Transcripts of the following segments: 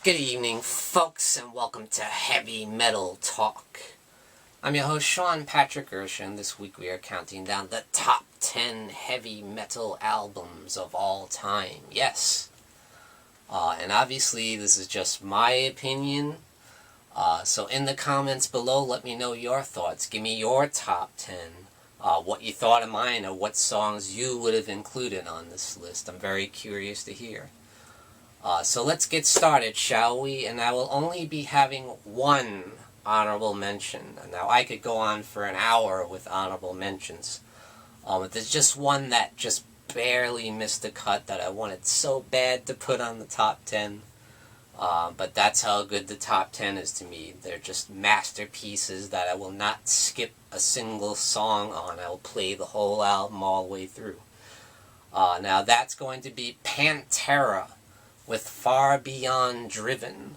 Good evening, folks, and welcome to Heavy Metal Talk. I'm your host, Sean Erschen. This week we are counting down the top 10 heavy metal albums of all time. Yes. And obviously this is just my opinion. So in the comments below, let me know your thoughts. Give me your top 10. What you thought of mine, or what songs you would have included on this list. I'm very curious to hear. So let's get started, shall we? And I will only be having one honorable mention. Now, I could go on for an hour with honorable mentions. But there's just one that just barely missed the cut that I wanted so bad to put on the top 10. But that's how good the top 10 is to me. They're just masterpieces that I will not skip a single song on. I will play the whole album all the way through. Now, that's going to be Pantera with Far Beyond Driven.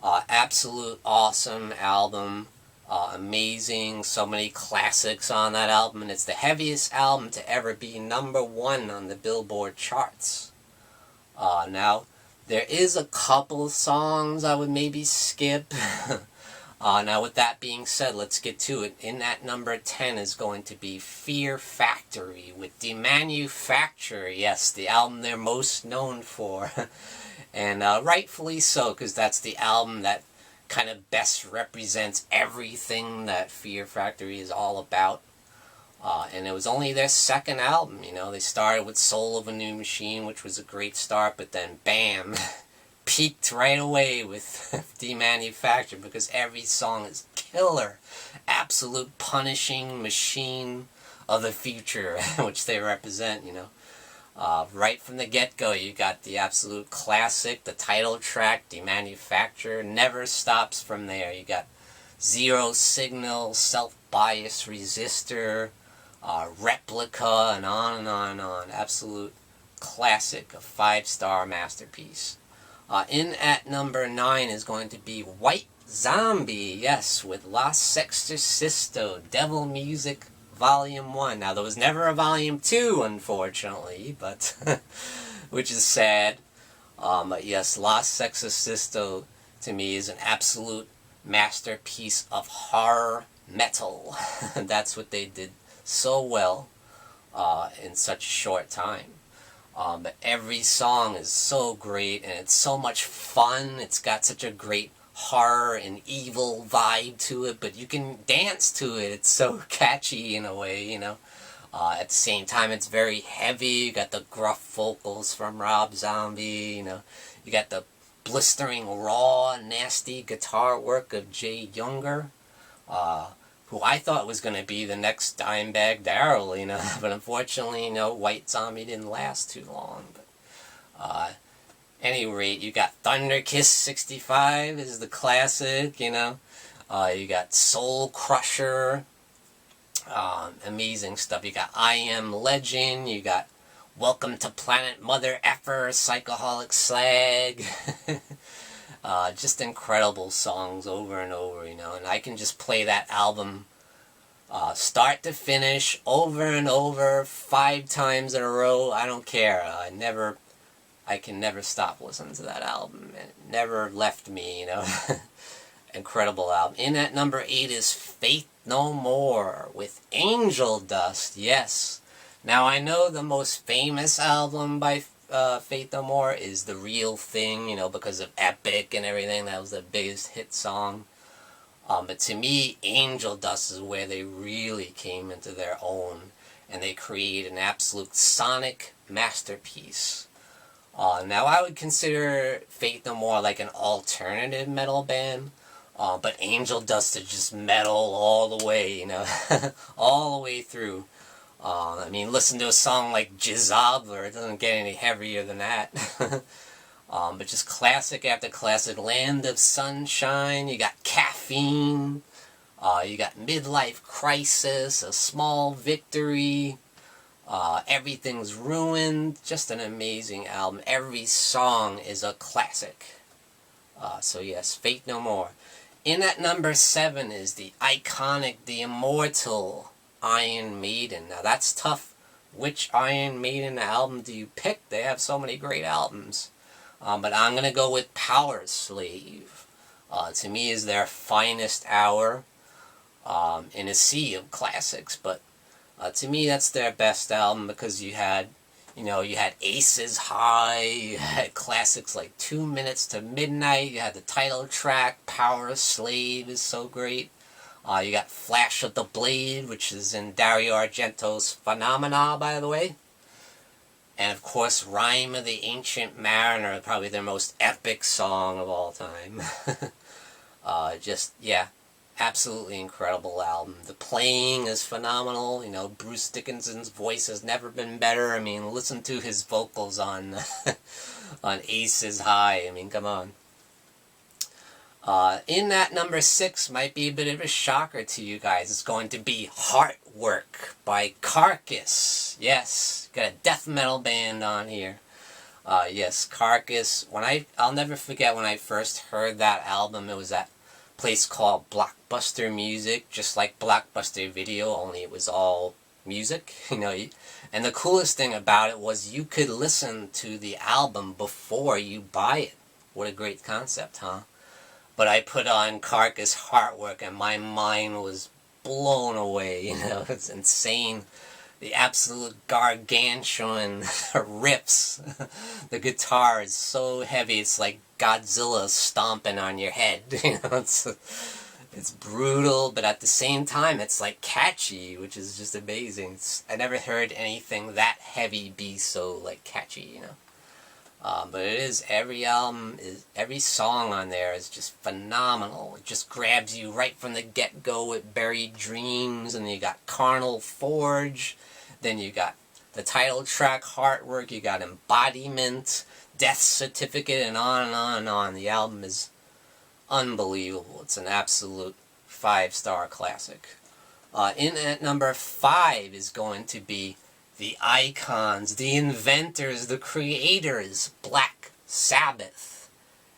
Absolute awesome album. Amazing. So many classics on that album. And it's the heaviest album to ever be #1 on the Billboard charts. Now, there is a couple songs I would maybe skip. Now, with that being said, let's get to it. In at number 10 is going to be Fear Factory with The Manufacturer. Yes, the album they're most known for. And rightfully so, because that's the album that kind of best represents everything that Fear Factory is all about. And it was only their second album, you know. They started with Soul of a New Machine, which was a great start, but then bam, peaked right away with The Manufacturer, because every song is killer. Absolute punishing machine of the future, which they represent, you know. Right from the get-go, you got the absolute classic, the title track, The Manufacturer, never stops from there. You got Zero Signal, Self-Bias Resistor, Replica, and on and on and on. Absolute classic, a 5-star masterpiece. In at number 9 is going to be White Zombie, yes, with La Sexorcisto, Devil Music Volume 1. Now, there was never a Volume 2, unfortunately, but which is sad. But yes, La Sexorcisto, to me, is an absolute masterpiece of horror metal. That's what they did so well in such a short time. But every song is so great, and it's so much fun. It's got such a great horror and evil vibe to it, but you can dance to it. It's so catchy in a way, you know. At the same time, it's very heavy. You got the gruff vocals from Rob Zombie, you know. You got the blistering, raw, nasty guitar work of Jay Younger, who I thought was going to be the next Dimebag Darrell, you know. But unfortunately, you know, White Zombie didn't last too long. But any rate, you got Thunder Kiss 65 is the classic, you know. You got Soul Crusher, amazing stuff. You got I Am Legend. You got Welcome to Planet Mother Effer, Psychoholic Slag. Just incredible songs over and over, you know. And I can just play that album start to finish, over and over, 5 times in a row. I don't care. I can never stop listening to that album. It never left me, you know. Incredible album. In at number 8 is Faith No More with Angel Dust. Yes. Now, I know the most famous album by Faith No More is The Real Thing, you know, because of Epic and everything. That was the biggest hit song. But to me, Angel Dust is where they really came into their own, and they created an absolute sonic masterpiece. Now, I would consider Faith No More like an alternative metal band, but Angel Dust is just metal all the way, you know, all the way through. I mean, listen to a song like Jizzobler, it doesn't get any heavier than that. But just classic after classic. Land of Sunshine, you got Caffeine, you got Midlife Crisis, A Small Victory, Everything's Ruined. Just an amazing album. Every song is a classic. So yes, Faith No More. In at number 7 is the iconic, the immortal Iron Maiden. Now that's tough. Which Iron Maiden album do you pick? They have so many great albums. But I'm going to go with Power Slave. To me is their finest hour in a sea of classics. But to me that's their best album because you had Aces High, you had classics like 2 Minutes to Midnight, you had the title track, Power Slave is so great. You got Flash of the Blade, which is in Dario Argento's Phenomena, by the way. And of course, Rhyme of the Ancient Mariner, probably their most epic song of all time. Absolutely incredible album. The playing is phenomenal. Bruce Dickinson's voice has never been better. I mean, listen to his vocals on on Aces High. I mean, come on. In at number 6 might be a bit of a shocker to you guys. It's going to be Heartwork by Carcass. Yes, got a death metal band on here. Yes, Carcass. I'll never forget when I first heard that album. It was at a place called Blockbuster Music, just like Blockbuster Video, only it was all music. And the coolest thing about it was you could listen to the album before you buy it. What a great concept, huh? But I put on Carcass Heartwork and my mind was blown away. It's insane. The absolute gargantuan riffs. The guitar is so heavy, it's like Godzilla stomping on your head. It's brutal, but at the same time, it's like catchy, which is just amazing. I never heard anything that heavy be so like catchy. But it is, every song on there is just phenomenal. It just grabs you right from the get-go with Buried Dreams, and then you got Carnal Forge, then you got the title track, Heartwork, you got Embodiment, Death Certificate, and on and on and on. The album is unbelievable. It's an absolute 5-star classic. In at number 5 is going to be the icons, the inventors, the creators, Black Sabbath.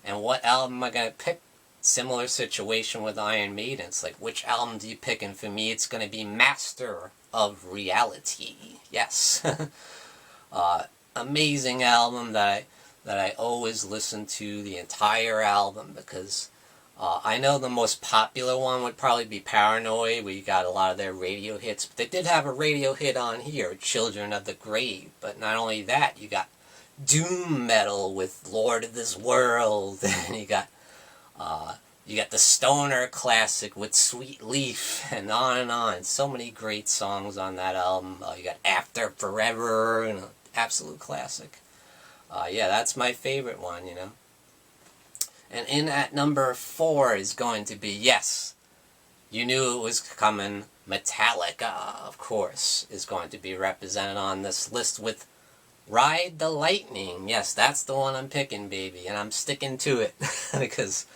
And what album am I going to pick? Similar situation with Iron Maiden. It's like, which album do you pick? And for me, it's going to be Master of Reality. Yes. Amazing album that I always listen to the entire album because I know the most popular one would probably be Paranoid, where you got a lot of their radio hits. But they did have a radio hit on here, Children of the Grave. But not only that, you got doom metal with Lord of this World, and you got the stoner classic with Sweet Leaf, and on and on. So many great songs on that album. You got After Forever, and an absolute classic. That's my favorite one, And in at number 4 is going to be, yes, you knew it was coming, Metallica, of course, is going to be represented on this list with Ride the Lightning. Yes, that's the one I'm picking, baby, and I'm sticking to it, because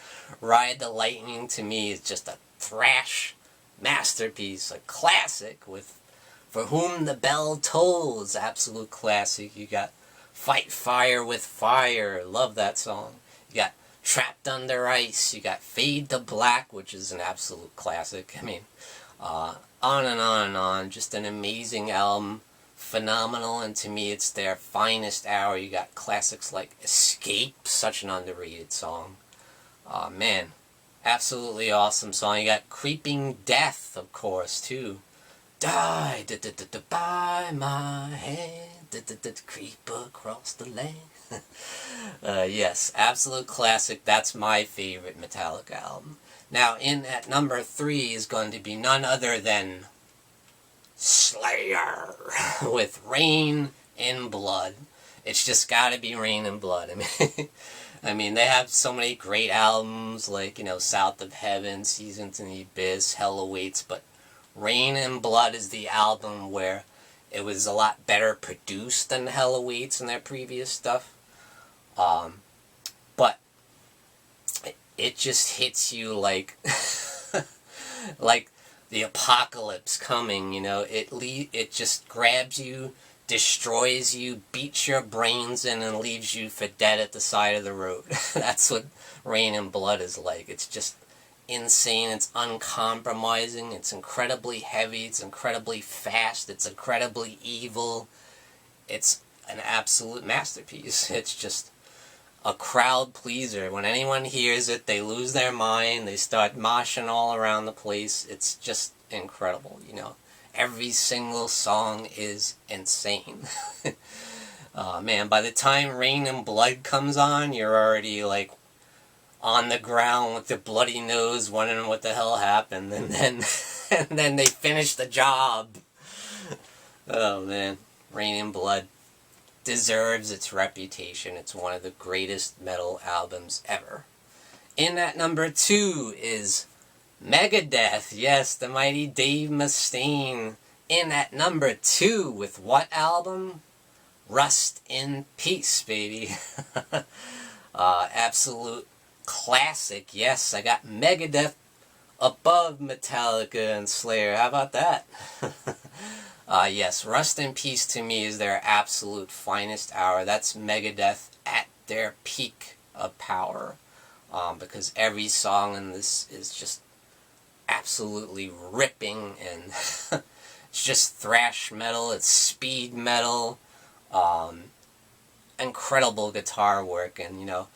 Ride the Lightning to me is just a thrash masterpiece, a classic with For Whom the Bell Tolls, absolute classic. You got Fight Fire with Fire, love that song. You got Trapped Under Ice, you got Fade to Black, which is an absolute classic. I mean, on and on and on. Just an amazing album, phenomenal, and to me it's their finest hour. You got classics like Escape, such an underrated song. Man, absolutely awesome song. You got Creeping Death, of course, too. Die, by my hand, creep across the land. Yes, absolute classic. That's my favorite Metallica album. Now, in at number 3 is going to be none other than Slayer with Rain in Blood. It's just got to be Rain in Blood. I mean, they have so many great albums like, South of Heaven, Seasons in the Abyss, Hell Awaits, but Rain in Blood is the album where it was a lot better produced than Hell Awaits and their previous stuff. But it just hits you like like the apocalypse coming, it just grabs you, destroys you, beats your brains in, and leaves you for dead at the side of the road. That's what Rain in Blood is like. It's just insane, it's uncompromising, it's incredibly heavy, it's incredibly fast, it's incredibly evil. It's an absolute masterpiece. It's just a crowd pleaser. When anyone hears it, they lose their mind. They start moshing all around the place. It's just incredible, you know. Every single song is insane. Man, by the time Rain and Blood comes on, you're already, like, on the ground with the bloody nose wondering what the hell happened. And then, and then they finish the job. Oh, man. Rain and Blood deserves its reputation. It's one of the greatest metal albums ever. In at number 2 is Megadeth. Yes, the mighty Dave Mustaine. In at number 2 with what album? Rust in Peace, baby. Absolute classic. Yes, I got Megadeth above Metallica and Slayer. How about that? Yes, Rust in Peace to me is their absolute finest hour. That's Megadeth at their peak of power. Because every song in this is just absolutely ripping, and it's just thrash metal, it's speed metal, incredible guitar work. And, you know,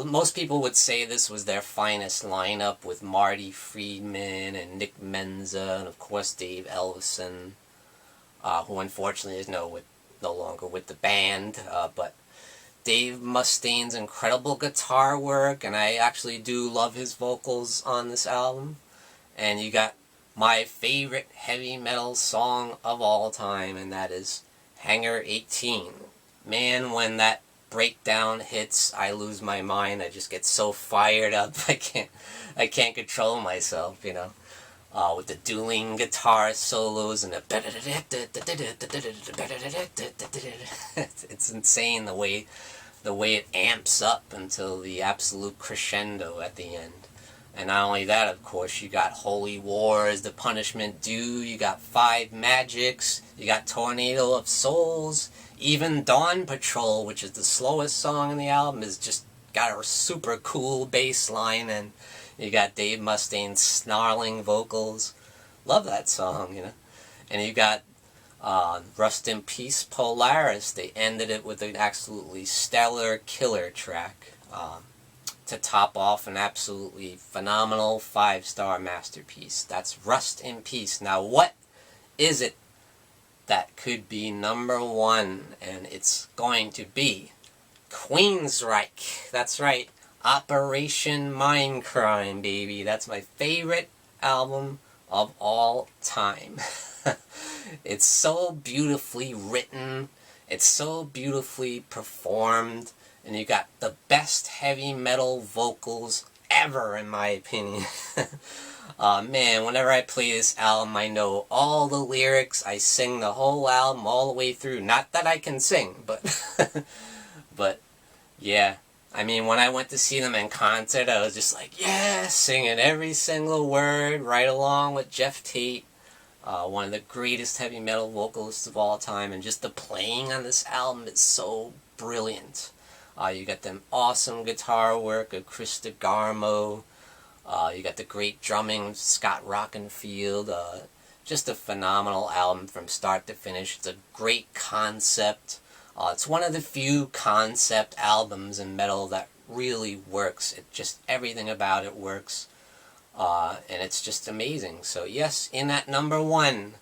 most people would say this was their finest lineup, with Marty Friedman and Nick Menza and, of course, Dave Ellefson, who unfortunately is no longer with the band, but Dave Mustaine's incredible guitar work, and I actually do love his vocals on this album. And you got my favorite heavy metal song of all time, and that is Hangar 18. Man, when that breakdown hits, I lose my mind. I just get so fired up. I can't control myself, you know. With the dueling guitar solos and the it's insane the way it amps up until the absolute crescendo at the end. And not only that, of course, you got Holy Wars, The Punishment Due, you got Five Magics, you got Tornado of Souls, even Dawn Patrol, which is the slowest song in the album, is just got a super cool bass line, and you got Dave Mustaine's snarling vocals. Love that song, you know. And you got Rust in Peace, Polaris. They ended it with an absolutely stellar killer track to top off an absolutely phenomenal 5-star masterpiece. That's Rust in Peace. Now, what is it that could be number 1? And it's going to be Queensryche. That's right. Operation Mindcrime, baby. That's my favorite album of all time. It's so beautifully written. It's so beautifully performed. And you got the best heavy metal vocals ever, in my opinion. Man, whenever I play this album, I know all the lyrics. I sing the whole album all the way through. Not that I can sing, but but yeah. I mean, when I went to see them in concert, I was just like, yeah, singing every single word, right along with Jeff Tate, one of the greatest heavy metal vocalists of all time, and just the playing on this album is so brilliant. You got them awesome guitar work of Chris DeGarmo, you got the great drumming of Scott Rockenfield, just a phenomenal album from start to finish. It's a great concept. It's one of the few concept albums in metal that really works. It just, everything about it works. And it's just amazing. So yes, in at number 1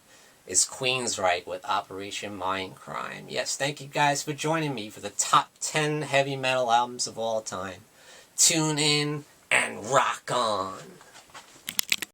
is Queensryche with Operation Mindcrime. Yes, thank you guys for joining me for the top 10 heavy metal albums of all time. Tune in and rock on.